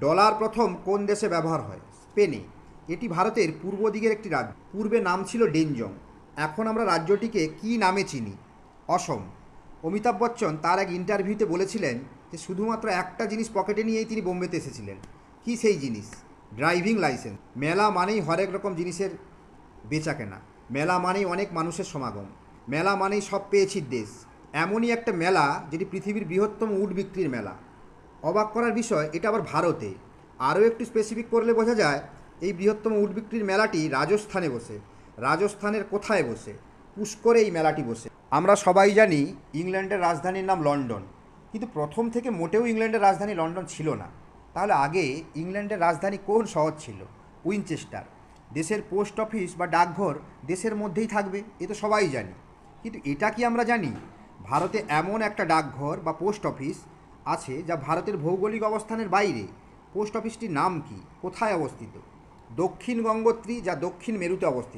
Dollar প্রথম কোন দেশে ব্যবহার হয়? স্পেনে। এটি ভারতের পূর্ব দিকের একটি রাজ্য। পূর্বে নাম ছিল ডেনজং। এখন আমরা রাজ্যটিকে কী নামে চিনি? অসম। অমিতাভ বচ্চন তার এক ইন্টারভিউতে বলেছিলেন যে শুধুমাত্র একটা জিনিস পকেটে নিয়েই তিনি বোম্বেতে এসেছিলেন। কী সেই জিনিস? Driving licence. মেলা মানেই হরেক রকম জিনিসের বেচাকেনা। মেলা মানেই অনেক মানুষের সমাগম। মেলা মানেই সব পেয়েছি দেশ। এমনই একটা মেলা যেটি পৃথিবীর বৃহত্তম উট বিক্রির মেলা। অবাক করার বিষয়, এটা আবার ভারতে। আরও একটু স্পেসিফিক করলে বোঝা যায় এই বৃহত্তম উট বিক্রির মেলাটি রাজস্থানে বসে। রাজস্থানের কোথায় বসে? পুষ্করে এই মেলাটি বসে। আমরা সবাই জানি ইংল্যান্ডের রাজধানীর নাম লন্ডন, কিন্তু প্রথম থেকে মোটেও ইংল্যান্ডের রাজধানী লন্ডন ছিল না। তাহলে আগে ইংল্যান্ডের রাজধানী কোন শহর ছিল? উইনচেস্টার। দেশের পোস্ট অফিস বা ডাকঘর দেশের মধ্যেই থাকবে, এ তো সবাই জানি। কিন্তু এটা কি আমরা জানি ভারতে এমন একটা ডাকঘর বা পোস্ট অফিস আছে যা ভারতের ভৌগোলিক অবস্থানের বাইরে? পোস্ট অফিসটির নাম কি? কোথায় অবস্থিত? দক্ষিণ গঙ্গোত্রী, যা দক্ষিণ মেরুতে অবস্থিত।